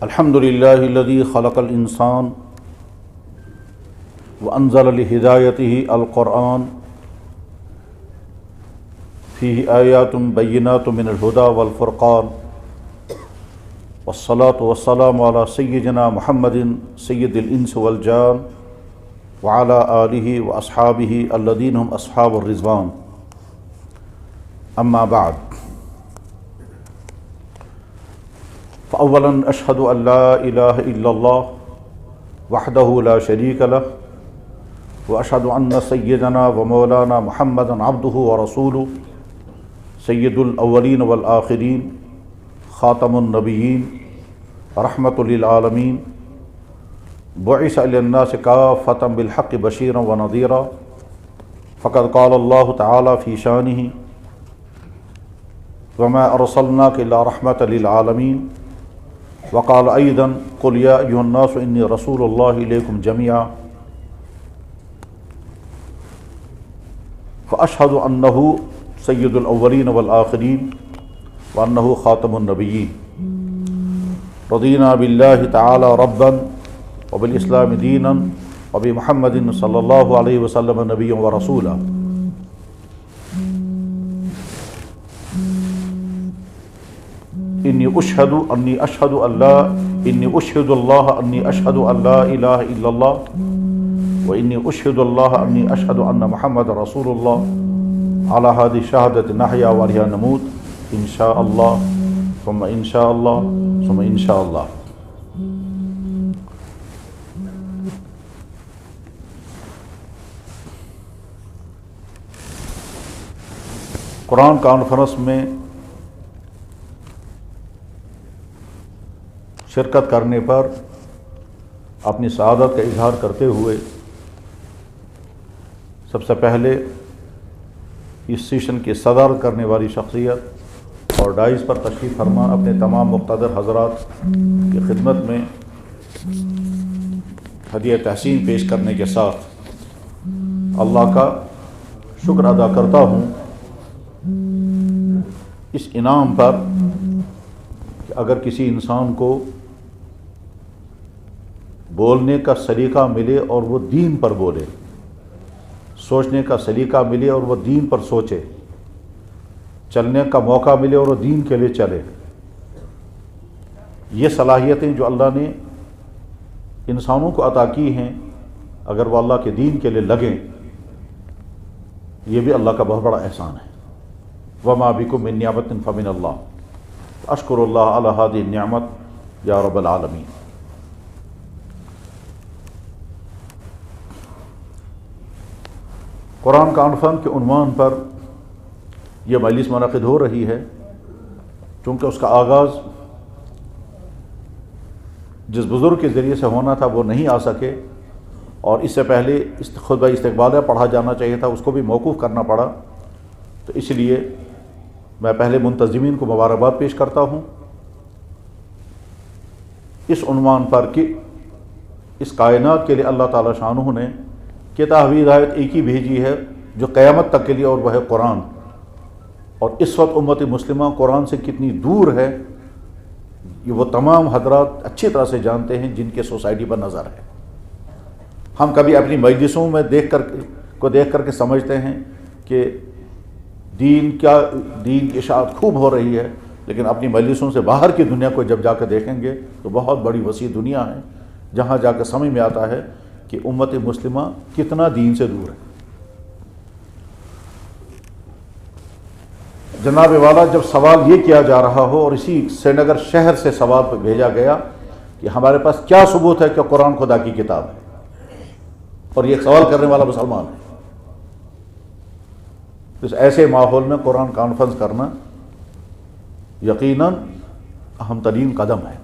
الحمد للہ الذی خلق الانسان وانزل لہدایتہ القرآن فیہ آیات بینات من الہدی والفرقان والصلاة والسلام علی سیدنا محمد سید الانس والجان وعلی آلہ واصحابہ الذین هم اصحاب الرضوان اما بعد فأولا أشهد أن لا إله إلا الله وحده لا شريك له وأشهد أن سيدنا ومولانا محمدا عبده ورسوله سيد الأولين والآخرين خاتم النبيين رحمة للعالمين بعث إلى الناس كافة بالحق بشيرا ونذيرا فقد قال الله تعالى في شانه وما أرسلناك إلا رحمة للعالمين وقال أيضا قل يا أيها الناس إني رسول الله إليكم جميعا فأشهد أنه سيد الأولين والآخرين وأنه خاتم النبيين رضينا بالله تعالى ربا وبالإسلام دينا وبمحمد صلى الله عليه وسلم نبيا ورسولا إني أشهد الله أني أشهد أن لا إله إلا الله وإني أشهد الله أني أشهد أن محمد رسول الله على هذه الشهادة نحيا وعليها نموت إن شاء الله ثم إن شاء الله ثم إن شاء الله. قرآن کانفرنس میں شرکت کرنے پر اپنی سعادت کا اظہار کرتے ہوئے سب سے پہلے اس سیشن کی صدارت کرنے والی شخصیت اور ڈائز پر تشریف فرما اپنے تمام مقتدر حضرات کی خدمت میں ہدیہ تحسین پیش کرنے کے ساتھ اللہ کا شکر ادا کرتا ہوں اس انعام پر کہ اگر کسی انسان کو بولنے کا سلیقہ ملے اور وہ دین پر بولے، سوچنے کا سلیقہ ملے اور وہ دین پر سوچے، چلنے کا موقع ملے اور وہ دین کے لیے چلے، یہ صلاحیتیں جو اللہ نے انسانوں کو عطا کی ہیں، اگر وہ اللہ کے دین کے لیے لگیں، یہ بھی اللہ کا بہت بڑا احسان ہے. وما بکم من نعمت فمن اللہ اشکر اللہ علی ہذہ النعمت یا رب العالمین. قرآن کانفرنس کے عنوان پر یہ مجلس منعقد ہو رہی ہے چونکہ اس کا آغاز جس بزرگ کے ذریعے سے ہونا تھا وہ نہیں آ سکے اور اس سے پہلے خطبہ استقبالیہ پڑھا جانا چاہیے تھا، اس کو بھی موقوف کرنا پڑا، تو اس لیے میں پہلے منتظمین کو مبارکباد پیش کرتا ہوں اس عنوان پر کہ اس کائنات کے لیے اللہ تعالی شانہ نے کتاب ہدایت ایک ہی بھیجی ہے جو قیامت تک کے لیے، اور وہ ہے قرآن. اور اس وقت امت مسلمہ قرآن سے کتنی دور ہے یہ وہ تمام حضرات اچھی طرح سے جانتے ہیں جن کے سوسائٹی پر نظر ہے. ہم کبھی اپنی مجلسوں میں دیکھ کر کے سمجھتے ہیں کہ دین کی اشاعت خوب ہو رہی ہے، لیکن اپنی مجلسوں سے باہر کی دنیا کو جب جا کے دیکھیں گے تو بہت بڑی وسیع دنیا ہے جہاں جا کے سمجھ میں آتا ہے کہ امت مسلمہ کتنا دین سے دور ہے. جناب والا جب سوال یہ کیا جا رہا ہو اور اسی سری نگر شہر سے سوال بھیجا گیا کہ ہمارے پاس کیا ثبوت ہے کہ قرآن خدا کی کتاب ہے، اور یہ سوال کرنے والا مسلمان ہے، اس ایسے ماحول میں قرآن کانفرنس کرنا یقیناً اہم ترین قدم ہے.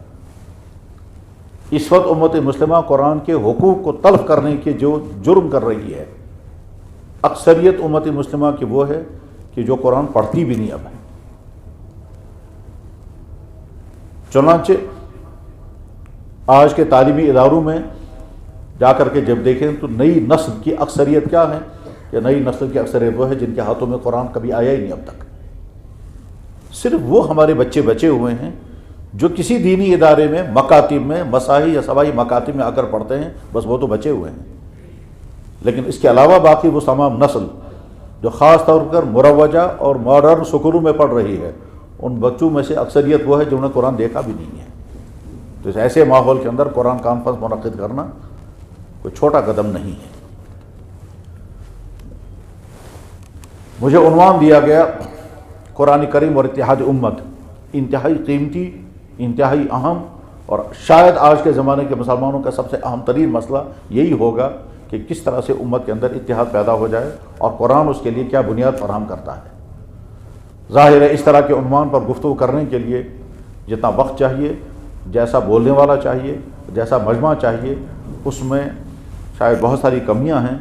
اس وقت امت مسلمہ قرآن کے حقوق کو تلف کرنے کے جو جرم کر رہی ہے، اکثریت امت مسلمہ کی وہ ہے کہ جو قرآن پڑھتی بھی نہیں اب ہے. چنانچہ آج کے تعلیمی اداروں میں جا کر کے جب دیکھیں تو نئی نسل کی اکثریت کیا ہے کہ نئی نسل کی اکثریت وہ ہے جن کے ہاتھوں میں قرآن کبھی آیا ہی نہیں اب تک. صرف وہ ہمارے بچے بچے ہوئے ہیں جو کسی دینی ادارے میں مکاتب میں مساحی یا سوائی مکاتب میں آ کر پڑھتے ہیں، بس وہ تو بچے ہوئے ہیں۔ لیکن اس کے علاوہ باقی وہ تمام نسل جو خاص طور پر مروجہ اور ماڈرن سکولوں میں پڑھ رہی ہے، ان بچوں میں سے اکثریت وہ ہے جو انہیں قرآن دیکھا بھی نہیں ہے۔ تو اس ایسے ماحول کے اندر قرآن کانفرنس منعقد کرنا کوئی چھوٹا قدم نہیں ہے۔ مجھے عنوان دیا گیا قرآن کریم اور اتحاد امت، انتہائی قیمتی، انتہائی اہم، اور شاید آج کے زمانے کے مسلمانوں کا سب سے اہم ترین مسئلہ یہی ہوگا کہ کس طرح سے امت کے اندر اتحاد پیدا ہو جائے اور قرآن اس کے لیے کیا بنیاد فراہم کرتا ہے۔ ظاہر ہے اس طرح کے عنوان پر گفتگو کرنے کے لیے جتنا وقت چاہیے، جیسا بولنے والا چاہیے، جیسا مجمع چاہیے، اس میں شاید بہت ساری کمیاں ہیں۔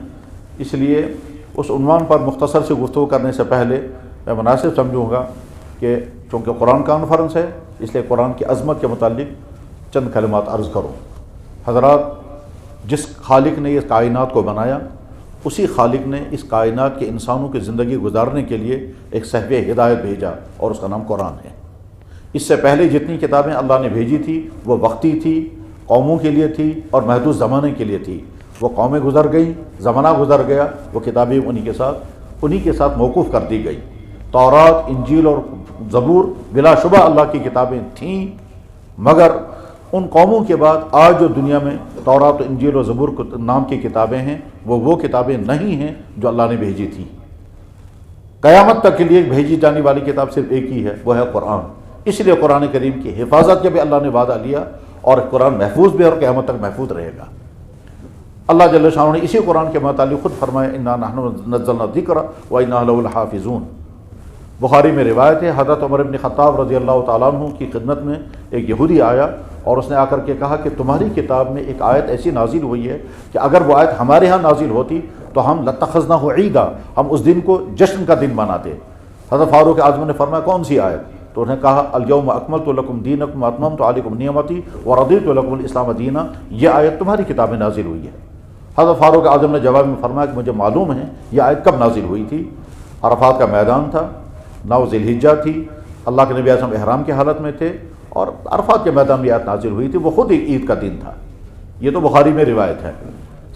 اس لیے اس عنوان پر مختصر سے گفتگو کرنے سے پہلے میں مناسب سمجھوں گا کہ چونکہ قرآن کانفرنس ہے، اس لیے قرآن کی عظمت کے متعلق چند کلمات عرض کروں۔ حضرات، جس خالق نے یہ کائنات کو بنایا، اسی خالق نے اس کائنات کے انسانوں کی زندگی گزارنے کے لیے ایک صحیفہ ہدایت بھیجا، اور اس کا نام قرآن ہے۔ اس سے پہلے جتنی کتابیں اللہ نے بھیجی تھی وہ وقتی تھی، قوموں کے لیے تھی اور محدود زمانے کے لیے تھی۔ وہ قومیں گزر گئیں، زمانہ گزر گیا، وہ کتابیں انہی کے ساتھ موقوف کر دی گئی۔ تورات، انجیل اور زبور بلا شبہ اللہ کی کتابیں تھیں، مگر ان قوموں کے بعد آج جو دنیا میں تورات، انجیل اور زبور نام کی کتابیں ہیں، وہ کتابیں نہیں ہیں جو اللہ نے بھیجی تھیں۔ قیامت تک کے لیے بھیجی جانے والی کتاب صرف ایک ہی ہے، وہ ہے قرآن۔ اس لیے قرآن کریم کی حفاظت کے بھی اللہ نے وعدہ لیا، اور قرآن محفوظ بھی اور قیامت تک محفوظ رہے گا۔ اللہ جل شانہ نے اسی قرآن کے متعلق خود فرمایا، انا نحن نزلنا الذکر وانا لہ لحافظون۔ بخاری میں روایت ہے، حضرت عمر بن خطاب رضی اللہ تعالیٰ عنہ کی خدمت میں ایک یہودی آیا اور اس نے آ کر کے کہا کہ تمہاری کتاب میں ایک آیت ایسی نازل ہوئی ہے کہ اگر وہ آیت ہمارے ہاں نازل ہوتی تو ہم لاتخذناہ عیدا، ہم اس دن کو جشن کا دن مناتے۔ حضرت فاروق اعظم نے فرمایا کون سی آیت؟ تو انہوں نے کہا الیوم اکملت لکم دینکم واتممت علیکم نعمتی ورضیت لکم الاسلام دینا، یہ آیت تمہاری کتاب میں نازل ہوئی ہے۔ حضرت فاروق اعظم نے جواب میں فرمایا کہ مجھے معلوم ہے یہ آیت کب نازل ہوئی تھی۔ عرفات کا میدان تھا، 9 ذی الحجہ تھی، اللہ کے نبی اعظم احرام کی حالت میں تھے، اور عرفات کے میدان میں آیت نازل ہوئی تھی، وہ خود ایک عید کا دن تھا۔ یہ تو بخاری میں روایت ہے۔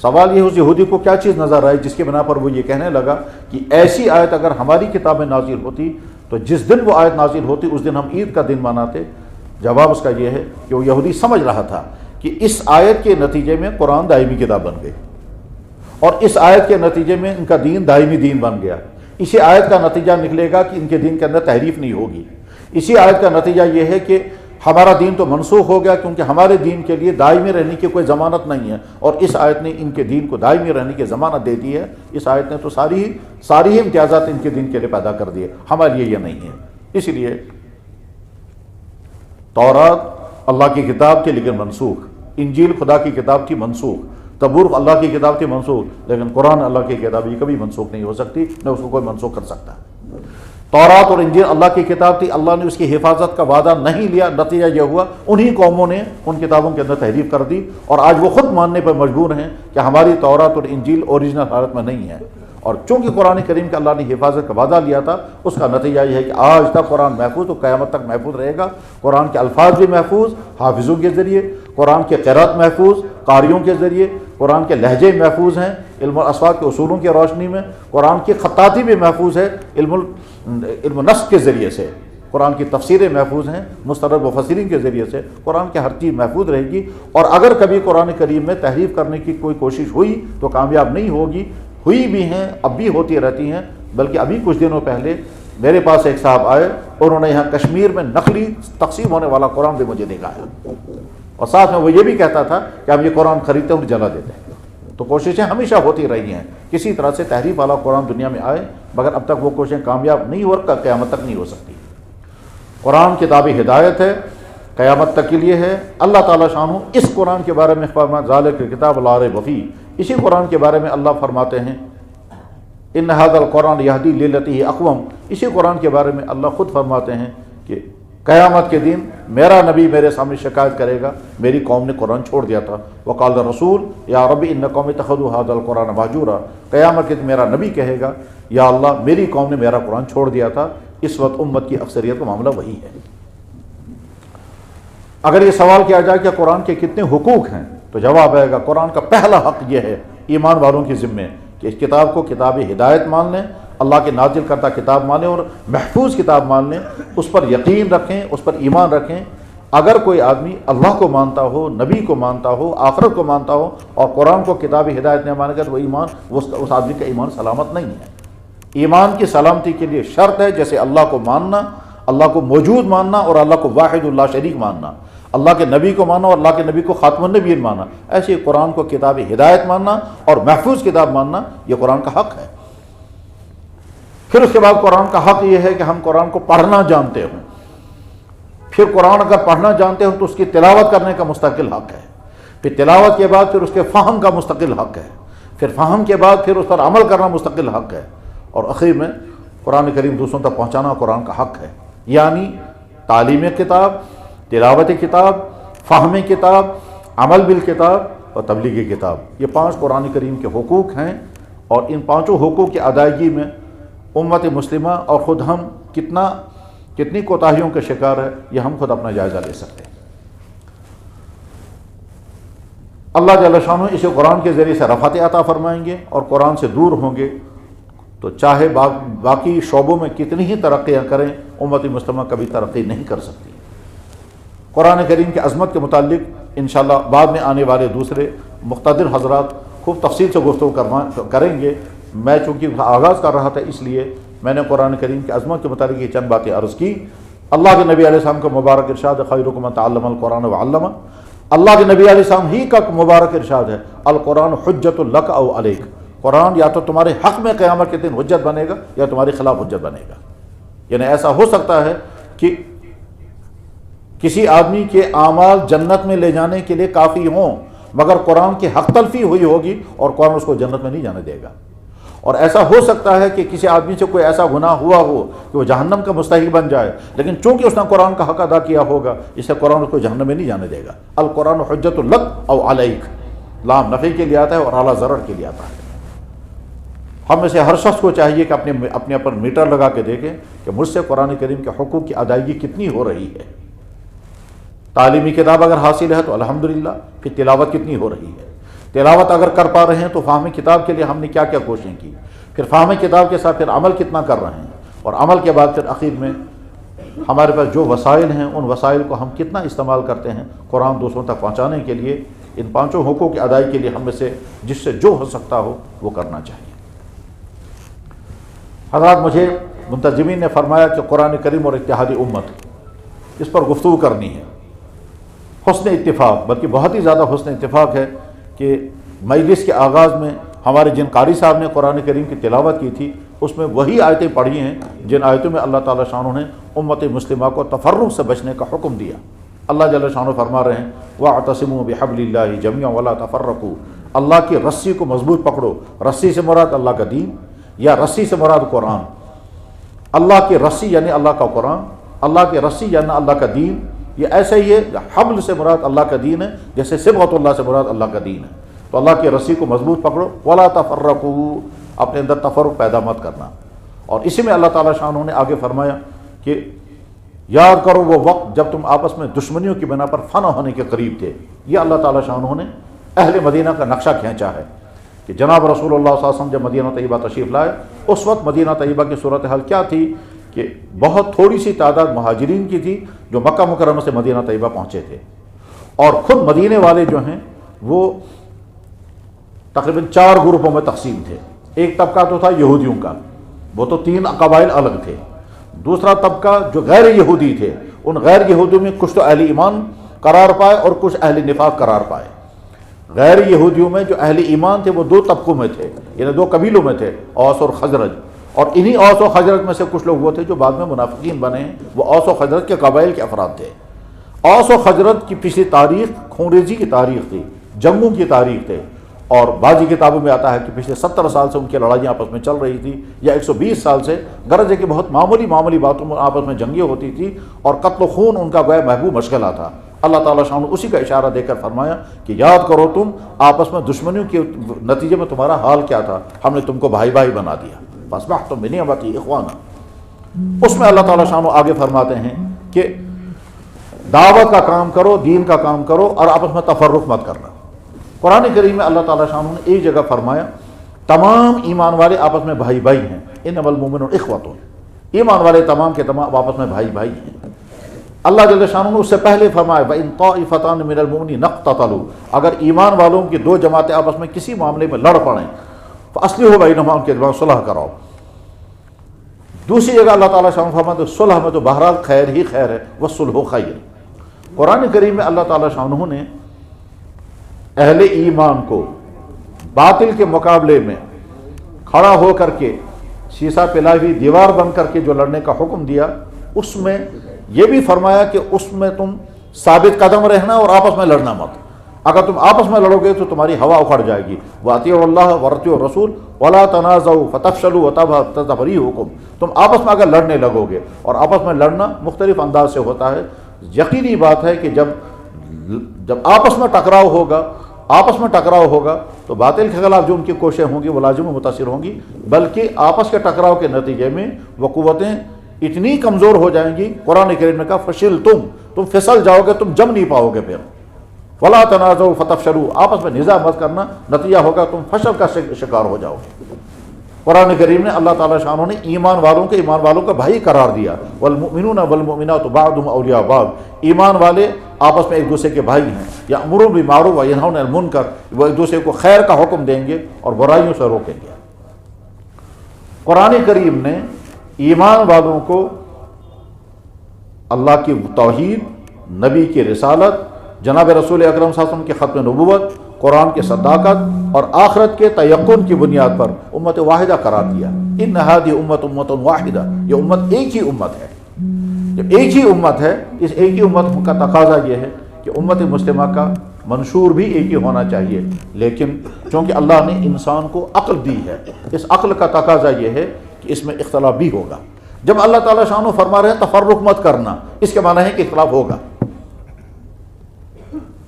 سوال یہ اس یہودی کو کیا چیز نظر آئی جس کے بنا پر وہ یہ کہنے لگا کہ ایسی آیت اگر ہماری کتاب میں نازل ہوتی تو جس دن وہ آیت نازل ہوتی اس دن ہم عید کا دن مناتے۔ جواب اس کا یہ ہے کہ وہ یہودی سمجھ رہا تھا کہ اس آیت کے نتیجے میں قرآن دائمی کتاب بن گئی، اور اس آیت کے نتیجے میں ان کا دین دائمی دین بن گیا۔ اسی آیت کا نتیجہ نکلے گا کہ ان کے دین کے اندر تحریف نہیں ہوگی۔ اسی آیت کا نتیجہ یہ ہے کہ ہمارا دین تو منسوخ ہو گیا کیونکہ ہمارے دین کے لیے دائمی رہنے کی کوئی ضمانت نہیں ہے، اور اس آیت نے ان کے دین کو دائمی رہنے کی ضمانت دے دی ہے۔ اس آیت نے تو ساری ہی امتیازات ان کے دین کے لیے پیدا کر دیے، ہمارے لیے یہ نہیں ہے۔ اس لیے تورات اللہ کی کتاب تھی لیکن منسوخ، انجیل خدا کی کتاب تھی منسوخ، زبور اللہ کی کتاب تھی منسوخ، لیکن قرآن اللہ کی کتاب یہ کبھی منسوخ نہیں ہو سکتی، نہ اس کو کوئی منسوخ کر سکتا۔ تورات اور انجیل اللہ کی کتاب تھی، اللہ نے اس کی حفاظت کا وعدہ نہیں لیا، نتیجہ یہ ہوا انہی قوموں نے ان کتابوں کے اندر تحریف کر دی، اور آج وہ خود ماننے پر مجبور ہیں کہ ہماری تورات اور انجیل اوریجنل حالت میں نہیں ہے۔ اور چونکہ قرآن کریم کا اللہ نے حفاظت کا وعدہ لیا تھا، اس کا نتیجہ یہ ہے کہ آج تک قرآن محفوظ تو قیامت تک محفوظ رہے گا۔ قرآن کے الفاظ بھی محفوظ حافظوں کے ذریعے، قرآن کے قرأت محفوظ قاریوں کے ذریعے، قرآن کے لہجے محفوظ ہیں علم الاسواق کے اصولوں کی روشنی میں، قرآن کی خطاطی بھی محفوظ ہے علم نسق کے ذریعے سے، قرآن کی تفسیریں محفوظ ہیں مستند مفسرین کے ذریعے سے، قرآن کی ہر چیز محفوظ رہے گی۔ اور اگر کبھی قرآن کریم میں تحریف کرنے کی کوئی کوشش ہوئی تو کامیاب نہیں ہوگی، ہوئی بھی ہیں، اب بھی ہوتی رہتی ہیں۔ بلکہ ابھی کچھ دنوں پہلے میرے پاس ایک صاحب آئے، انہوں نے یہاں کشمیر میں نقلی تقسیم ہونے والا قرآن بھی مجھے دکھایا، اور ساتھ میں وہ یہ بھی کہتا تھا کہ ہم یہ قرآن خریدتے ہیں اور جلا دیتے ہیں۔ تو کوششیں ہمیشہ ہوتی رہی ہیں کسی طرح سے تحریف والا قرآن دنیا میں آئے، مگر اب تک وہ کوششیں کامیاب نہیں ہو اور قیامت تک نہیں ہو سکتی۔ قرآن کتاب ہدایت ہے، قیامت تک کے لیے ہے۔ اللہ تعالیٰ شانہ اس قرآن کے بارے میں فرمایا ذالک کتاب لا ریب فیہ، اسی قرآن کے بارے میں اللہ فرماتے ہیں ان ھذا القرآن یہدی للتی ہی اقوم، اسی قرآن کے بارے میں اللہ خود فرماتے ہیں کہ قیامت کے دن میرا نبی میرے سامنے شکایت کرے گا میری قوم نے قرآن چھوڑ دیا تھا، وقال الرسول یا رب ان قوم اتخذوا ھذا القرآن مہجورا، قیامت کے دن میرا نبی کہے گا یا اللہ میری قوم نے میرا قرآن چھوڑ دیا تھا۔ اس وقت امت کی اکثریت کا معاملہ وہی ہے۔ اگر یہ سوال کیا جائے کہ قرآن کے کتنے حقوق ہیں تو جواب آئے گا قرآن کا پہلا حق یہ ہے ایمان والوں کے ذمے کہ اس کتاب کو کتاب ہدایت مان لیں، اللہ کے نازل کردہ کتاب مانیں اور محفوظ کتاب مان لیں، اس پر یقین رکھیں، اس پر ایمان رکھیں۔ اگر کوئی آدمی اللہ کو مانتا ہو، نبی کو مانتا ہو، آخرت کو مانتا ہو اور قرآن کو کتاب ہدایت نہیں مانے گا تو وہ ایمان اس آدمی کا ایمان سلامت نہیں ہے۔ ایمان کی سلامتی کے لیے شرط ہے جیسے اللہ کو ماننا، اللہ کو موجود ماننا اور اللہ کو واحد اللہ شریک ماننا، اللہ کے نبی کو ماننا اور اللہ کے نبی کو خاتم النبیین ماننا، ایسے قرآن کو کتاب ہدایت ماننا اور محفوظ کتاب ماننا یہ قرآن کا حق ہے۔ پھر اس کے بعد قرآن کا حق یہ ہے کہ ہم قرآن کو پڑھنا جانتے ہوں۔ پھر قرآن اگر پڑھنا جانتے ہوں تو اس کی تلاوت کرنے کا مستقل حق ہے، پھر تلاوت کے بعد پھر اس کے فہم کا مستقل حق ہے، پھر فہم کے بعد پھر اس پر عمل کرنا مستقل حق ہے، اور اخیر میں قرآن کریم دوسروں تک پہنچانا قرآن کا حق ہے۔ یعنی تعلیم کتاب، تلاوت کتاب، فہم کتاب، عمل بالکتاب اور تبلیغ کتاب، یہ 5 قرآن کریم کے حقوق ہیں، اور ان 5 حقوق کی ادائیگی میں امت مسلمہ اور خود ہم کتنی کوتاہیوں کے شکار ہے یہ ہم خود اپنا جائزہ لے سکتے ہیں۔ اللہ جل شانہ اسے قرآن کے ذریعے سے رفعت عطا فرمائیں گے، اور قرآن سے دور ہوں گے تو چاہے باقی شعبوں میں کتنی ہی ترقیاں کریں امت مسلمہ کبھی ترقی نہیں کر سکتی۔ قرآن کریم کی عظمت کے متعلق انشاءاللہ بعد میں آنے والے دوسرے مقتدر حضرات خوب تفصیل سے گفتگو کریں گے۔ میں چونکہ آغاز کر رہا تھا اس لیے میں نے قرآن کریم کی عظمت کے متعلق یہ چند باتیں عرض کی۔ اللہ کے نبی علیہ السلام کا مبارک ارشاد خیرکم من تعلم القرآن وعلمہ، اللہ کے نبی علیہ السلام ہی کا مبارک ارشاد ہے القرآن حجت لک او علیک، قرآن یا تو تمہارے حق میں قیامت کے دن حجت بنے گا یا تمہارے خلاف حجت بنے گا۔ یعنی ایسا ہو سکتا ہے کہ کسی آدمی کے اعمال جنت میں لے جانے کے لیے کافی ہوں مگر قرآن کی حق تلفی ہوئی ہوگی اور قرآن اس کو جنت میں نہیں جانے دے گا، اور ایسا ہو سکتا ہے کہ کسی آدمی سے کوئی ایسا گناہ ہوا ہو کہ وہ جہنم کا مستحق بن جائے، لیکن چونکہ اس نے قرآن کا حق ادا کیا ہوگا اس سے قرآن اس کو جہنم میں نہیں جانے دے گا۔ القرآن حجت لک او علیک، لام نفی کے لیے آتا ہے اور اعلیٰ ضرر کے لیے آتا ہے۔ ہم میں سے ہر شخص کو چاہیے کہ اپنے پر میٹر لگا کے دیکھیں کہ مجھ سے قرآن کریم کے حقوق کی ادائیگی کتنی ہو رہی ہے۔ تعلیمی کتاب اگر حاصل ہے تو الحمدللہ، پھر تلاوت کتنی ہو رہی ہے، تلاوت اگر کر پا رہے ہیں تو فہم کتاب کے لیے ہم نے کیا کیا کوششیں کی، پھر فہم کتاب کے ساتھ پھر عمل کتنا کر رہے ہیں، اور عمل کے بعد پھر اخیر میں ہمارے پاس جو وسائل ہیں ان وسائل کو ہم کتنا استعمال کرتے ہیں قرآن دوسروں تک پہنچانے کے لیے۔ ان 5 حقوق کی ادائیگی کے لیے ہم میں سے جس سے جو ہو سکتا ہو وہ کرنا چاہیے۔ حضرات، مجھے منتظمین نے فرمایا کہ قرآن کریم اور اتحادی امت اس پر گفتگو کرنی ہے۔ حسن اتفاق، بلکہ بہت ہی زیادہ حسن اتفاق ہے کہ مجلس کے آغاز میں ہمارے جن قاری صاحب نے قرآن کریم کی تلاوت کی تھی اس میں وہی آیتیں پڑھی ہیں جن آیتوں میں اللہ تعالیٰ شانہ نے امت مسلمہ کو تفرق سے بچنے کا حکم دیا۔ اللہ جل شانہ فرما رہے ہیں وَاعْتَصِمُوا بِحَبْلِ اللَّهِ جَمِيعًا وَلَا تَفَرَّقُوا، اللہ کی رسی کو مضبوط پکڑو۔ رسی سے مراد اللہ کا دین یا رسی سے مراد قرآن؟ اللہ کی رسی یعنی اللہ کا قرآن، اللہ کی رسی یعنی اللہ کا دین۔ یہ ایسے ہی ہے، حبل سے مراد اللہ کا دین ہے جیسے صبغۃ اللہ سے مراد اللہ کا دین ہے۔ تو اللہ کی رسی کو مضبوط پکڑو، ولا تفرقوا، اپنے اندر تفرق پیدا مت کرنا۔ اور اسی میں اللہ تعالیٰ شانہ نے آگے فرمایا کہ یاد کرو وہ وقت جب تم آپس میں دشمنیوں کی بنا پر فنا ہونے کے قریب تھے۔ یہ اللہ تعالیٰ شانہ نے اہل مدینہ کا نقشہ کھینچا ہے کہ جناب رسول اللہ صلی اللہ علیہ وسلم جب مدینہ طیبہ تشریف لائے اس وقت مدینہ طیبہ کی صورتحال کیا تھی کہ بہت تھوڑی سی تعداد مہاجرین کی تھی جو مکہ مکرمہ سے مدینہ طیبہ پہنچے تھے، اور خود مدینے والے جو ہیں وہ تقریباً 4 گروپوں میں تقسیم تھے۔ ایک طبقہ تو تھا یہودیوں کا، وہ تو 3 قبائل الگ تھے۔ دوسرا طبقہ جو غیر یہودی تھے، ان غیر یہودیوں میں کچھ تو اہل ایمان قرار پائے اور کچھ اہل نفاق قرار پائے۔ غیر یہودیوں میں جو اہل ایمان تھے وہ 2 طبقوں میں تھے، یعنی 2 قبیلوں میں تھے، اوس اور خزرج، اور انہی اوس و خزرج میں سے کچھ لوگ وہ تھے جو بعد میں منافقین بنے ہیں، وہ اوس و خزرج کے قبائل کے افراد تھے۔ اوس و خزرج کی پچھلی تاریخ خونریزی کی تاریخ تھی، جنگوں کی تاریخ تھے، اور بعضی کتابوں میں آتا ہے کہ پچھلے 70 سال سے ان کی لڑائیاں آپس میں چل رہی تھی، یا 120 سال سے، غرض ہے کہ بہت معمولی باتوں میں آپس میں جنگیں ہوتی تھی، اور قتل و خون ان کا گویا محبوب مشغلہ تھا۔ اللہ تعالیٰ شان اسی کا اشارہ دے کر فرمایا کہ یاد کرو تم آپس میں دشمنیوں کے نتیجے میں تمہارا حال کیا تھا، ہم نے تم کو بھائی بھائی بنا دیا، فاصبحتم بنعمتی اخوانا۔ اس میں اللہ تعالیٰ شان آگے فرماتے ہیں کہ دعوت کا کام کرو، دین کا کام کرو، اور آپس میں تفرق مت کرنا۔ قرآن کریم میں اللہ تعالیٰ شان نے ایک جگہ فرمایا تمام ایمان والے آپس میں بھائی بھائی ہیں، انما المؤمنون اخوۃ، ایمان والے تمام کے تمام آپس میں بھائی بھائی ہیں۔ اللہ جل شانہ نے اس سے پہلے فرمایا وَإِن طَائِفَتَانِ مِنَ الْمُؤْمِنِينَ اقْتَتَلُوا، اگر ایمان والوں کی دو جماعتیں آپس میں کسی معاملے میں لڑ پڑیں فَأَصْلِحُوا بَيْنَهُمَا، ان کے درمیان صلح کراؤ۔ دوسری جگہ اللہ تعالیٰ شان فرماتے صلح میں تو بہرحال خیر ہی خیر ہے، وَالصُّلْحُ خَيْرٌ۔ قرآن کریم میں اللہ تعالیٰ شانہ نے اہل ایمان کو باطل کے مقابلے میں کھڑا ہو کر کے شیشہ پلائی ہوئی دیوار بن کر کے جو لڑنے کا حکم دیا، اس میں یہ بھی فرمایا کہ اس میں تم ثابت قدم رہنا اور آپس میں لڑنا مت۔ اگر تم آپس میں لڑو گے تو تمہاری ہوا اکھڑ جائے گی۔ وَأَطِیعُوا اللَّهَ وَأَطِیعُوا الرَّسُولَ وَلَا تَنَازَعُوا فَتَفْشَلُوا وَتَذْهَبَ رِیحُکُم۔ تم آپس میں اگر لڑنے لگو گے، اور آپس میں لڑنا مختلف انداز سے ہوتا ہے، یقینی بات ہے کہ جب آپس میں ٹکراؤ ہوگا تو باطل کے خلاف جو ان کی کوششیں ہوں گی وہ لازم و متاثر ہوں گی، بلکہ آپس کے ٹکراؤ کے نتیجے میں وہ قوتیں اتنی کمزور ہو جائیں گی۔ قرآن کریم نے کہا فشلتم، تم پھسل جاؤ گے، تم جم نہیں پاؤ گے۔ پھر ولا تنازعوا فتفشلوا، آپس میں نزاع مت کرنا، نتیجہ ہوگا تم فشل کا شکار ہو جاؤ گے۔ قرآن کریم نے اللہ تعالیٰ شانہ نے ایمان والوں کا بھائی قرار دیا۔ والمؤمنون والمؤمنات بعضهم اولیاء بعض، ایمان والے آپس میں ایک دوسرے کے بھائی ہیں۔ یأمرون بالمعروف وینہون عن المنکر، وہ ایک دوسرے کو خیر کا حکم دیں گے اور برائیوں سے روکیں گے۔ قرآن کریم نے ایمان والوں کو اللہ کی توحید، نبی کی رسالت، جناب رسول اکرم صلی اللہ علیہ وسلم کی ختم نبوت، قرآن کی صداقت اور آخرت کے تیقن کی بنیاد پر امت واحدہ قرار دیا۔ ان ہذہ امت واحدہ، یہ امت ایک ہی امت ہے۔ جب ایک ہی امت ہے، اس ایک ہی امت کا تقاضا یہ ہے کہ امت مسلمہ کا منشور بھی ایک ہی ہونا چاہیے، لیکن چونکہ اللہ نے انسان کو عقل دی ہے، اس عقل کا تقاضا یہ ہے کہ اس میں اختلاف بھی ہوگا۔ جب اللہ تعالیٰ شانہ فرما رہے ہیں تفرق مت کرنا، اس کے معنی ہے کہ اختلاف ہوگا۔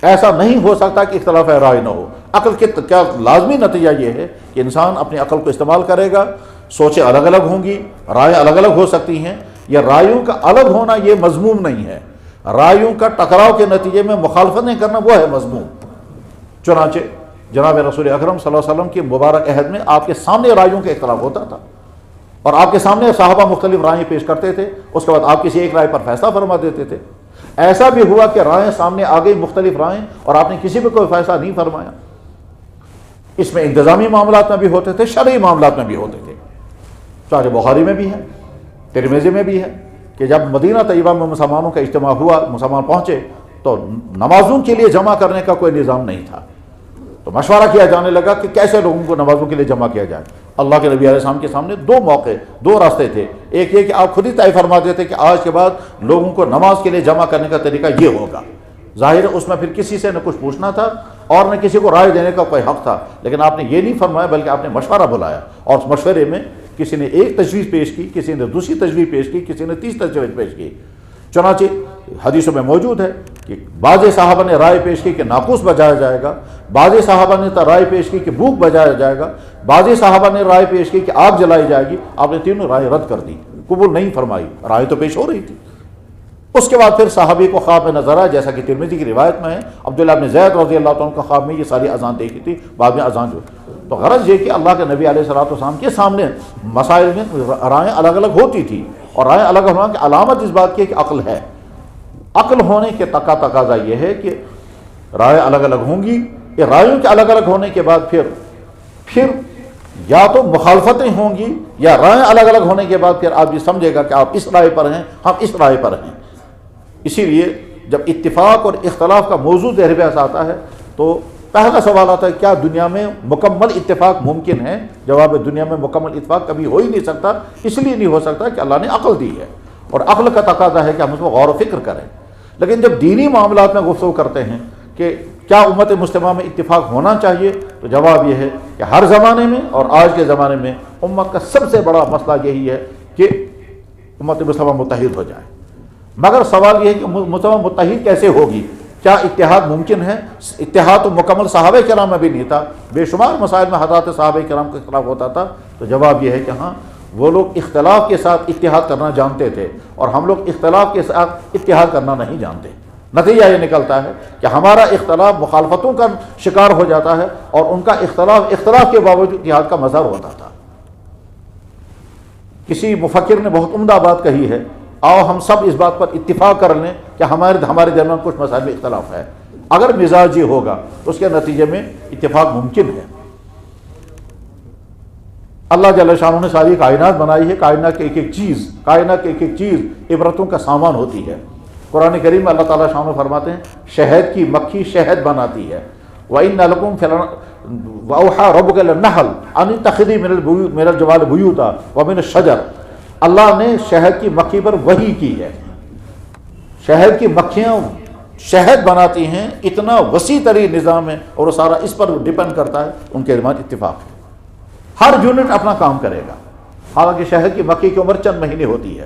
ایسا نہیں ہو سکتا کہ اختلاف رائے نہ ہو۔ عقل کے کیا لازمی نتیجہ یہ ہے کہ انسان اپنی عقل کو استعمال کرے گا، سوچیں الگ الگ ہوں گی، رائے الگ الگ ہو سکتی ہیں۔ یہ رائیوں کا الگ ہونا یہ مذموم نہیں ہے، رائیوں کا ٹکراؤ کے نتیجے میں مخالفتیں کرنا وہ ہے مذموم۔ چنانچہ جناب رسول اکرم صلی اللہ علیہ وسلم کی مبارک عہد میں آپ کے سامنے رائیوں کا اختلاف ہوتا تھا، اور آپ کے سامنے صحابہ مختلف رائیں پیش کرتے تھے، اس کے بعد آپ کسی ایک رائے پر فیصلہ فرما دیتے تھے۔ ایسا بھی ہوا کہ رائیں سامنے آ گئی، مختلف رائیں، اور آپ نے کسی پہ کوئی فیصلہ نہیں فرمایا۔ اس میں انتظامی معاملات میں بھی ہوتے تھے، شرعی معاملات میں بھی ہوتے تھے۔ چاہے بخاری میں بھی ہے، ترمذی میں بھی ہے کہ جب مدینہ طیبہ میں مسلمانوں کا اجتماع ہوا، مسلمان پہنچے تو نمازوں کے لیے جمع کرنے کا کوئی نظام نہیں تھا، تو مشورہ کیا جانے لگا کہ کیسے لوگوں کو نمازوں کے لیے جمع کیا جائے۔ اللہ کے نبی علیہ السلام کے سامنے دو راستے تھے۔ ایک یہ کہ آپ خود ہی طے فرما دیتے کہ آج کے بعد لوگوں کو نماز کے لیے جمع کرنے کا طریقہ یہ ہوگا۔ ظاہر ہے اس میں پھر کسی سے نہ کچھ پوچھنا تھا اور نہ کسی کو رائے دینے کا کوئی حق تھا، لیکن آپ نے یہ نہیں فرمایا بلکہ آپ نے مشورہ بلایا، اور اس مشورے میں کسی نے ایک تجویز پیش کی، کسی نے دوسری تجویز پیش کی، کسی نے تیسری تجویز پیش کی۔ چنانچہ حدیثوں میں موجود ہے کہ بعض صحابہ نے رائے پیش کی کہ ناقوس بجایا جائے گا، بعض صحابہ نے رائے پیش کی کہ بھوک بجایا جائے گا، بعض صحابہ نے رائے پیش کی کہ آگ جلائی جائے گی۔ آپ نے تینوں رائے رد کر دی، قبول نہیں فرمائی، رائے تو پیش ہو رہی تھی۔ اس کے بعد پھر صحابی کو خواب میں نظر آیا، جیسا کہ ترمذی کی روایت میں ہے، عبداللہ بن زید رضی اللہ عنہ کا خواب میں یہ ساری اذان دیکھی تھی، بعد میں اذان جو، تو غرض یہ کہ اللہ کے نبی علیہ الصلوۃ والسلام کے سامنے مسائل میں رائیں الگ الگ ہوتی تھی، اور رائیں الگ ہونے کی علامت اس بات کی ہے کہ عقل ہے۔ عقل ہونے کے تقاضا یہ ہے کہ رائے الگ الگ ہوں گی۔ یہ رائےوں کے الگ الگ ہونے کے بعد پھر یا تو مخالفتیں ہوں گی، یا رائے الگ الگ ہونے کے بعد پھر آپ یہ سمجھے گا کہ آپ اس رائے پر ہیں، ہم اس رائے پر ہیں۔ اسی لیے جب اتفاق اور اختلاف کا موضوع ذہن میں آتا ہے تو پہلا سوال آتا ہے کیا دنیا میں مکمل اتفاق ممکن ہے؟ جواب ہے دنیا میں مکمل اتفاق کبھی ہو ہی نہیں سکتا، اس لیے نہیں ہو سکتا کہ اللہ نے عقل دی ہے، اور عقل کا تقاضا ہے کہ ہم اس میں غور و فکر کریں۔ لیکن جب دینی معاملات میں گفتگو کرتے ہیں کہ کیا امت مسلمہ میں اتفاق ہونا چاہیے، تو جواب یہ ہے کہ ہر زمانے میں اور آج کے زمانے میں امت کا سب سے بڑا مسئلہ یہی ہے کہ امت مسلمہ متحد ہو جائے۔ مگر سوال یہ ہے کہ مسلمہ متحد کیسے ہوگی؟ کیا اتحاد ممکن ہے؟ اتحاد تو مکمل صحابہ کرام میں بھی نہیں تھا، بے شمار مسائل میں حضرات صحابہ کرام کا اختلاف ہوتا تھا۔ تو جواب یہ ہے کہ ہاں، وہ لوگ اختلاف کے ساتھ اتحاد کرنا جانتے تھے اور ہم لوگ اختلاف کے ساتھ اتحاد کرنا نہیں جانتے۔ نتیجہ یہ نکلتا ہے کہ ہمارا اختلاف مخالفتوں کا شکار ہو جاتا ہے اور ان کا اختلاف کے باوجود اتحاد کا مظہر ہوتا تھا۔ کسی مفکر نے بہت عمدہ بات کہی ہے، آؤ ہم سب اس بات پر اتفاق کر لیں کہ ہمارے درمیان کچھ مسائل میں اختلاف ہے، اگر مزاجی ہوگا تو اس کے نتیجے میں اتفاق ممکن ہے۔ اللہ جل شانہ نے ساری کائنات بنائی ہے، کائنات کی ایک ایک چیز عبرتوں کا سامان ہوتی ہے۔ قرآن کریم میں اللہ تعالیٰ شانہ فرماتے ہیں شہد کی مکھی شہد بناتی ہے، وَإِنَّ لَكُمْ وَأَوْحَىٰ رَبُّكَ إِلَى النَّحْلِ أَنِ اتَّخِذِي مِنَ الْجِبَالِ بُيُوتًا وَمِنَ الشَّجَرِ۔ اللہ نے شہد کی مکھی پر وحی کی ہے، شہد کی مکھیاں شہد بناتی ہیں، اتنا وسیع ترین نظام ہے اور وہ سارا اس پر ڈپینڈ کرتا ہے، ان کے درمیان اتفاق ہے۔ ہر یونٹ اپنا کام کرے گا، حالانکہ شہد کی مکھی کی عمر چند مہینے ہوتی ہے،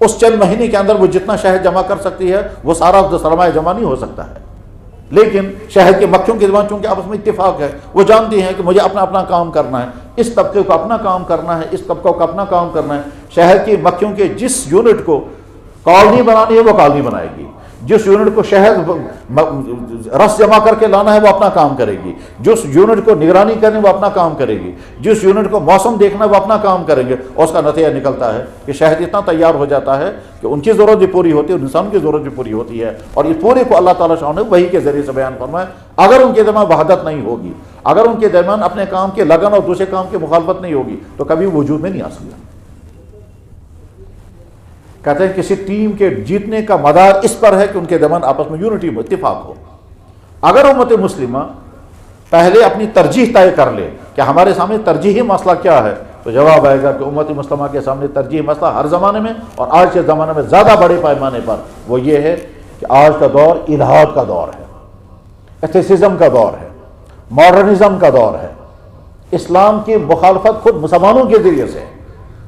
اس چند مہینے کے اندر وہ جتنا شہد جمع کر سکتی ہے وہ سارا سرمایہ جمع نہیں ہو سکتا ہے، لیکن شہد کی مکھیوں کے درمیان چونکہ آپس میں اتفاق ہے، وہ جانتی ہیں کہ مجھے اپنا کام کرنا ہے، اس طبقے کو اپنا کام کرنا ہے، اس طبقے کو اپنا کام کرنا ہے۔ شہد کی مکھیوں کے جس یونٹ کو کالونی بنانی ہے وہ کالونی بنائے گی، جس یونٹ کو شہد رس جمع کر کے لانا ہے وہ اپنا کام کرے گی، جس یونٹ کو نگرانی کرنی وہ اپنا کام کرے گی، جس یونٹ کو موسم دیکھنا ہے وہ اپنا کام کریں گے، اور اس کا نتیجہ نکلتا ہے کہ شہد اتنا تیار ہو جاتا ہے کہ ان کی ضرورت بھی پوری ہوتی ہے اور انسان کی ضرورت بھی پوری ہوتی ہے، اور اس پورے کو اللہ تعالیٰ شاہ نے وحی کے ذریعے سے بیان فرمایا۔ اگر ان کے درمیان وحدت نہیں ہوگی، اگر ان کے درمیان اپنے کام کے لگن اور دوسرے کام کی مخالفت نہیں ہوگی تو کبھی وجود میں نہیں آ سکتا۔ کہتے ہیں کسی ٹیم کے جیتنے کا مدار اس پر ہے کہ ان کے درمیان آپس میں یونٹی اتفاق ہو۔ اگر امت مسلمہ پہلے اپنی ترجیح طے کر لے کہ ہمارے سامنے ترجیحی مسئلہ کیا ہے، تو جواب آئے گا کہ امت مسلمہ کے سامنے ترجیحی مسئلہ ہر زمانے میں اور آج کے زمانے میں زیادہ بڑے پیمانے پر وہ یہ ہے کہ آج کا دور الحاد کا دور ہے، ایتھیسزم کا دور ہے، ماڈرنزم کا دور ہے۔ اسلام کی مخالفت خود مسلمانوں کے ذریعے سے،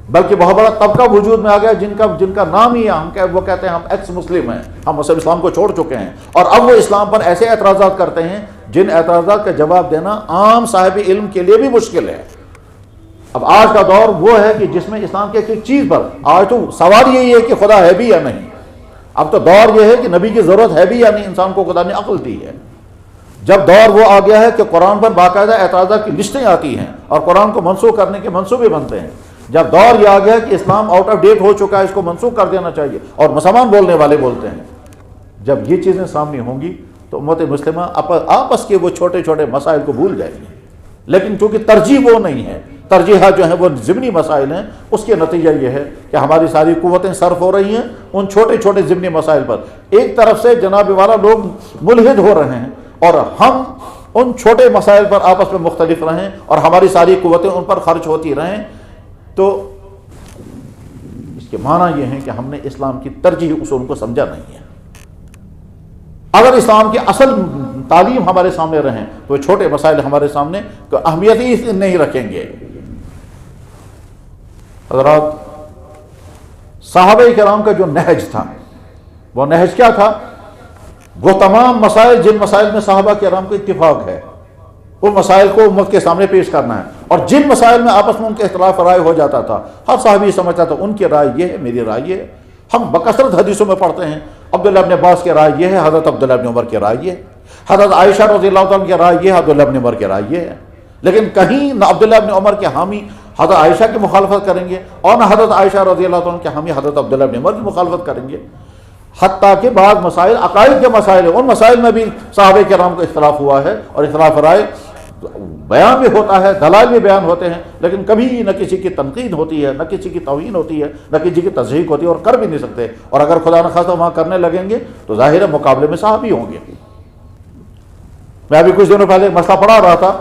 بلکہ بہت بڑا طبقہ وجود میں آ گیا جن کا نام ہی وہ کہتے ہیں ہم ایکس مسلم ہیں، ہم اسلام کو چھوڑ چکے ہیں، اور اب وہ اسلام پر ایسے اعتراضات کرتے ہیں جن اعتراضات کا جواب دینا عام صاحب علم کے لیے بھی مشکل ہے۔ اب آج کا دور وہ ہے کہ جس میں اسلام کے ایک چیز پر آج تو سوال یہی ہے کہ خدا ہے بھی یا نہیں، اب تو دور یہ ہے کہ نبی کی ضرورت ہے بھی یا نہیں، انسان کو خدا نے عقل دی ہے۔ جب دور وہ آ گیا ہے کہ قرآن پر باقاعدہ اعتراضات کی لسٹیں آتی ہیں اور قرآن کو منسوخ کرنے کے منصوبے بنتے ہیں، جب دور یہ آ گیا کہ اسلام آؤٹ آف ڈیٹ ہو چکا ہے، اس کو منسوخ کر دینا چاہیے، اور مسلمان بولنے والے بولتے ہیں، جب یہ چیزیں سامنے ہوں گی تو امت مسلمہ آپس کے وہ چھوٹے چھوٹے مسائل کو بھول جائے گی، لیکن چونکہ ترجیح وہ نہیں ہے، ترجیحات جو ہیں وہ ضمنی مسائل ہیں، اس کے نتیجہ یہ ہے کہ ہماری ساری قوتیں صرف ہو رہی ہیں ان چھوٹے چھوٹے ضمنی مسائل پر۔ ایک طرف سے جناب والا لوگ ملحد ہو رہے ہیں اور ہم ان چھوٹے مسائل پر آپس میں مختلف رہیں اور ہماری ساری قوتیں ان پر خرچ ہوتی رہیں، تو اس کے معنی یہ ہے کہ ہم نے اسلام کی ترجیح اصول کو سمجھا نہیں ہے۔ اگر اسلام کی اصل تعلیم ہمارے سامنے رہیں تو چھوٹے مسائل ہمارے سامنے تو اہمیت ہی نہیں رکھیں گے۔ حضرات، صحابہ کرام کا جو نہج تھا وہ نہج کیا تھا؟ وہ تمام مسائل جن مسائل میں صحابہ کرام کو اتفاق ہے ان مسائل کو امت کے سامنے پیش کرنا ہے، اور جن مسائل میں آپس میں ان کے اختلاف رائے ہو جاتا تھا ہر صحابی سمجھتا تھا ان کی رائے یہ ہے، میری رائے یہ ہے۔ ہم بکثرت حدیثوں میں پڑھتے ہیں عبداللہ ابن عباس کی رائے یہ ہے، حضرت عبداللہ ابن عمر کی رائے یہ ہے، حضرت عائشہ رضی اللہ عنہ کی رائے یہ ہے، عبداللہ ابن عمر کی رائے یہ ہے، لیکن کہیں نہ عبداللہ ابن عمر کے حامی حضرت عائشہ کی مخالفت کریں گے اور نہ حضرت عائشہ رضی اللہ عنہ کے حامی حضرت عبداللہ ابن عمر کی مخالفت کریں گے۔ حتیٰ کہ بعض مسائل عقائد کے مسائل ہیں، ان مسائل میں بھی صحابہ کرام کو اختلاف ہوا ہے، اور اختلاف رائے بیان بھی ہوتا ہے، دلائل بھی بیان ہوتے ہیں، لیکن کبھی نہ کسی کی تنقید ہوتی ہے، نہ کسی کی توہین ہوتی ہے، نہ کسی کی تصحیح ہوتی ہے، اور کر بھی نہیں سکتے، اور اگر خدا نخواستہ وہاں کرنے لگیں گے تو ظاہر ہے مقابلے میں صحابی ہوں گے۔ میں ابھی کچھ دنوں پہلے مسئلہ پڑھا رہا تھا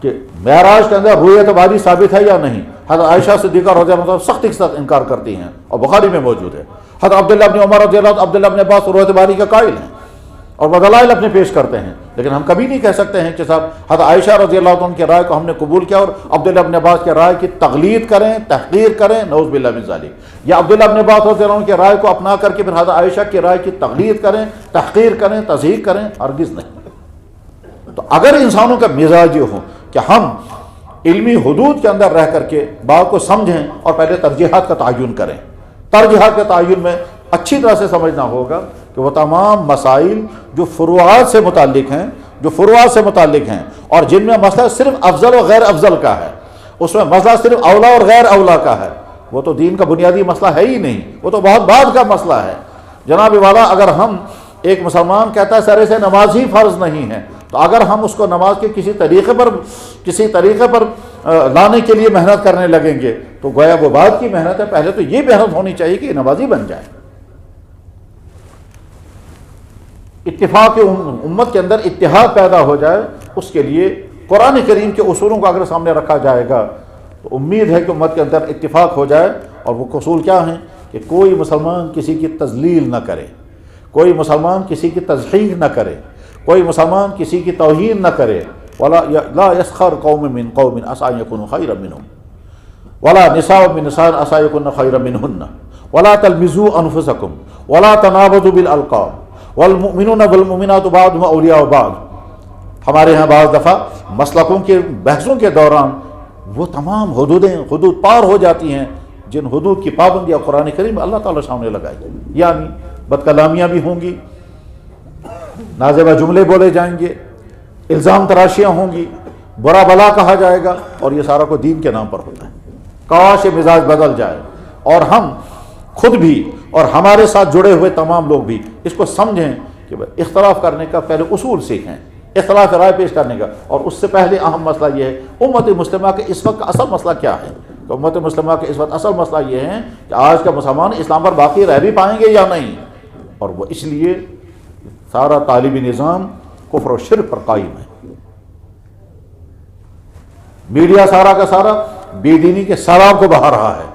کہ معراج کے اندر رؤیت باری ثابت ہے یا نہیں۔ حضرت عائشہ صدیقہ رضی اللہ عنہ سختی کے ساتھ انکار کرتی ہیں اور بخاری میں موجود ہے۔ حضرت عبداللہ ابن عمر رضی اللہ عنہ، عبداللہ ابن عباس رؤیت باری کا قائل ہیں اور وہ دلائل اپنے پیش کرتے ہیں، لیکن ہم کبھی نہیں کہہ سکتے ہیں کہ صاحب حضرت عائشہ رضی اللہ عنہ کی رائے کو ہم نے قبول کیا اور عبداللہ ابن عباس کی رائے کی تقلید کریں، تحقیر کریں، نعوذ باللہ من ذالک، یا عبداللہ ابن عباس رضی اللہ عنہ کی رائے کو اپنا کر کے پھر حضرت عائشہ کی رائے کی تقلید کریں، تحقیر کریں، تصحیح کریں، ہرگز نہیں۔ تو اگر انسانوں کا مزاج یہ ہو کہ ہم علمی حدود کے اندر رہ کر کے بات کو سمجھیں اور پہلے ترجیحات کا تعین کریں۔ ترجیحات کے تعین میں اچھی طرح سے سمجھنا ہوگا کہ وہ تمام مسائل جو فروعات سے متعلق ہیں اور جن میں مسئلہ صرف افضل و غیر افضل کا ہے، اس میں مسئلہ صرف اولا اور غیر اولا کا ہے، وہ تو دین کا بنیادی مسئلہ ہے ہی نہیں، وہ تو بہت بعد کا مسئلہ ہے۔ جناب والا، اگر ہم ایک مسلمان کہتا ہے سرے سے نماز ہی فرض نہیں ہے، تو اگر ہم اس کو نماز کے کسی طریقے پر لانے کے لیے محنت کرنے لگیں گے تو گویا وہ بعد کی محنت ہے۔ پہلے تو یہ محنت ہونی چاہیے کہ یہ نمازی بن جائے۔ اتفاق امت کے اندر اتحاد پیدا ہو جائے، اس کے لیے قرآن کریم کے اصولوں کو اگر سامنے رکھا جائے گا تو امید ہے کہ امت کے اندر اتفاق ہو جائے۔ اور وہ اصول کیا ہیں کہ کوئی مسلمان کسی کی تذلیل نہ کرے، کوئی مسلمان کسی کی تضحیق نہ کرے، کوئی مسلمان کسی کی توہین نہ کرے۔ لا يسخر قوم من قوم عسى ان يكونوا خيرا منهم ولا نساء من نساء عسى ان يكون خيرا منهن ولا تلمزوا انفسكم ولا تنابزوا بالالقاب والمؤمنون والمؤمنات بعضهم اولیاء بعض۔ ہمارے ہاں بعض دفعہ مسلکوں کے بحثوں کے دوران وہ تمام حدود پار ہو جاتی ہیں جن حدود کی پابندیاں قرآن کریم میں اللہ تعالیٰ سامنے لگائی، یعنی بد کلامیاں بھی ہوں گی، نازیبہ جملے بولے جائیں گے، الزام تراشیاں ہوں گی، برا بلا کہا جائے گا، اور یہ سارا کو دین کے نام پر ہوتا ہے۔ کاش یہ مزاج بدل جائے اور ہم خود بھی اور ہمارے ساتھ جڑے ہوئے تمام لوگ بھی اس کو سمجھیں کہ اختلاف کرنے کا پہلے اصول سیکھیں، اختلاف رائے پیش کرنے کا۔ اور اس سے پہلے اہم مسئلہ یہ ہے امت مسلمہ کے اس وقت کا اصل مسئلہ کیا ہے۔ تو امت مسلمہ کے اس وقت اصل مسئلہ یہ ہے کہ آج کا مسلمان اسلام پر باقی رہ بھی پائیں گے یا نہیں، اور وہ اس لیے سارا تعلیمی نظام کفر و شرک پر قائم ہے۔ میڈیا سارا کا سارا بے دینی کے سیلاب کو بہا رہا ہے۔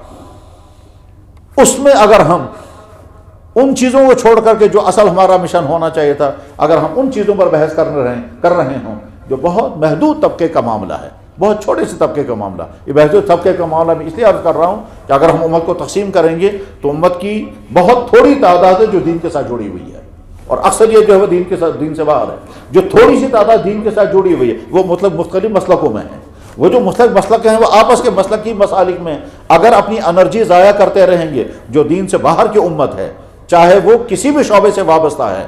اس میں اگر ہم ان چیزوں کو چھوڑ کر کے جو اصل ہمارا مشن ہونا چاہیے تھا، اگر ہم ان چیزوں پر بحث کر رہے ہوں جو بہت محدود طبقے کا معاملہ ہے، بہت چھوٹے سے طبقے کا معاملہ، یہ محدود طبقے کا معاملہ میں اس لیے عرض کر رہا ہوں کہ اگر ہم امت کو تقسیم کریں گے تو امت کی بہت تھوڑی تعداد ہے جو دین کے ساتھ جڑی ہوئی ہے، اور اکثر یہ جو ہے وہ دین سے باہر ہے۔ جو تھوڑی سی تعداد دین کے ساتھ جڑی ہوئی ہے وہ مختلف مسلکوں میں ہیں۔ وہ جو مختلف مسلک ہیں وہ آپس کے مسلکی مسالک میں اگر اپنی انرجی ضائع کرتے رہیں گے، جو دین سے باہر کی امت ہے، چاہے وہ کسی بھی شعبے سے وابستہ ہے،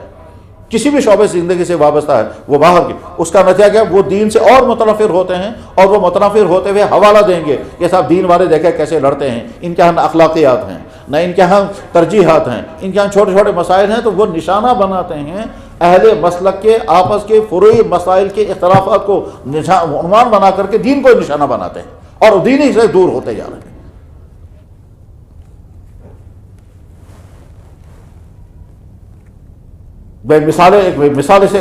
کسی بھی شعبے سے زندگی سے وابستہ ہے، وہ باہر کی، اس کا نتیجہ کیا؟ وہ دین سے اور متنفر ہوتے ہیں، اور وہ متنفر ہوتے ہوئے حوالہ دیں گے کہ صاحب دین والے دیکھیں کیسے لڑتے ہیں، ان کے ہاں نہ اخلاقیات ہیں، نہ ان کے ہاں ترجیحات ہیں، ان کے ہاں چھوٹے چھوٹے مسائل ہیں۔ تو وہ نشانہ بناتے ہیں اہل مسلک کے آپس کے فروعی مسائل کے اختلافات کو عنوان بنا کر کے دین کو نشانہ بناتے ہیں، اور دین ہی سے دور ہوتے جا رہے ہیں۔ میں مثال سے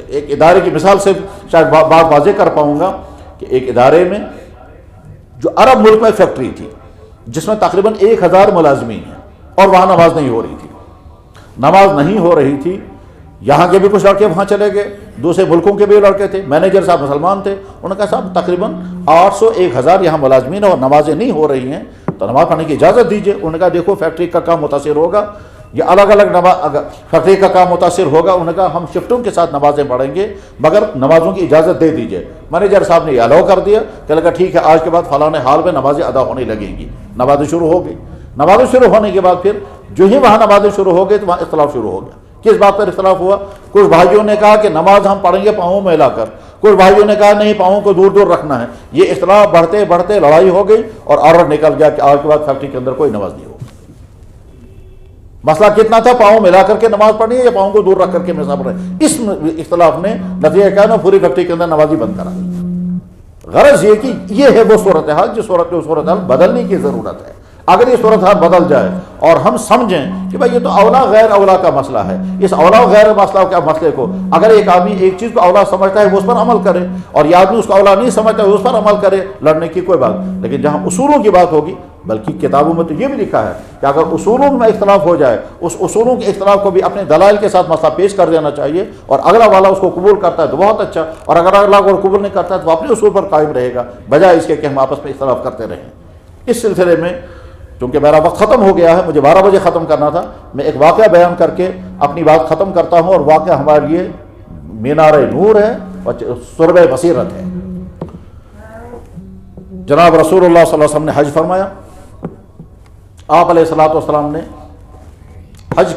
ایک ادارے کی مثال سے شاید بات واضح کر پاؤں گا کہ ایک ادارے میں جو عرب ملک میں فیکٹری تھی جس میں تقریباً 1000 ملازمین ہیں، اور وہاں نماز نہیں ہو رہی تھی۔ یہاں کے بھی کچھ لڑکے وہاں چلے گئے، دوسرے ملکوں کے بھی لڑکے تھے، مینیجر صاحب مسلمان تھے، انہوں نے کہا صاحب تقریباً 800-1000 یہاں ملازمین ہیں اور نمازیں نہیں ہو رہی ہیں، تو نماز پڑھنے کی اجازت دیجیے۔ انہوں نے کہا دیکھو فیکٹری کا کام متاثر ہوگا، یہ الگ فیکٹری کا کام متاثر ہوگا۔ انہوں نے کہا ہم شفٹوں کے ساتھ نمازیں پڑھیں گے، مگر نمازوں کی اجازت دے دیجیے۔ مینیجر صاحب نے یہ الاؤ کر دیا کہ لگا ٹھیک ہے، آج کے بعد فلاں حال میں نمازیں ادا ہونے لگیں گی۔ نمازیں شروع ہو گئی۔ نمازیں شروع ہونے کے بعد پھر جو ہی وہاں نمازیں شروع ہو گئی تو وہاں اختلاف شروع ہو گیا۔ کس بات پر اختلاف ہوا؟ کچھ بھائیوں نے کہا کہ نماز ہم پڑھیں گے پاؤں میں لا کر، کچھ بھائیوں نے کہا نہیں پاؤں کو دور دور رکھنا ہے۔ یہ اختلاف بڑھتے بڑھتے لڑائی ہو گئی اور آرڈر نکل گیا کہ آج کے بعد فیکٹری کے اندر کوئی نماز نہیں ہوگی۔ مسئلہ کتنا تھا؟ پاؤں ملا کر کے نماز پڑھنی ہے یا پاؤں کو دور رکھ کر کے نماز پڑھیں؟ اس اختلاف نے نتیجہ کیا نا پوری فیکٹری کے اندر نمازی بند کرا۔ غرض یہ کہ یہ ہے وہ صورتحال جو صورتحال بدلنے کی ضرورت ہے۔ اگر یہ صورتحال بدل جائے اور ہم سمجھیں کہ بھائی یہ تو اولا غیر اولا کا مسئلہ ہے، اس اولا غیر مسئلے کو اگر ایک آدمی ایک چیز کو اولا سمجھتا ہے وہ اس پر عمل کرے، اور یہ آدمی اس کو اولا نہیں سمجھتا ہے اس پر عمل کرے، لڑنے کی کوئی بات۔ لیکن جہاں اصولوں کی بات ہوگی، بلکہ کتابوں میں تو یہ بھی لکھا ہے کہ اگر اصولوں میں اختلاف ہو جائے، اس اصولوں کے اختلاف کو بھی اپنے دلائل کے ساتھ مسئلہ پیش کر دینا چاہیے، اور اگلا والا اس کو قبول کرتا ہے تو بہت اچھا، اور اگر اگلا کو قبول نہیں کرتا ہے تو اپنے اصول پر قائم رہے گا، بجائے اس کے کہ ہم آپس میں اختلاف کرتے رہیں۔ اس سلسلے میں چونکہ میرا وقت ختم ہو گیا ہے، مجھے 12 بجے ختم کرنا تھا، میں ایک واقعہ بیان کر کے اپنی بات ختم کرتا ہوں، اور واقعہ ہمارے لیے مینار نور ہے اور سرب بصیرت ہے۔ جناب رسول اللہ صلی اللہ علیہ وسلم نے حج فرمایا، آپ علیہ الصلوۃ والسلام نے حج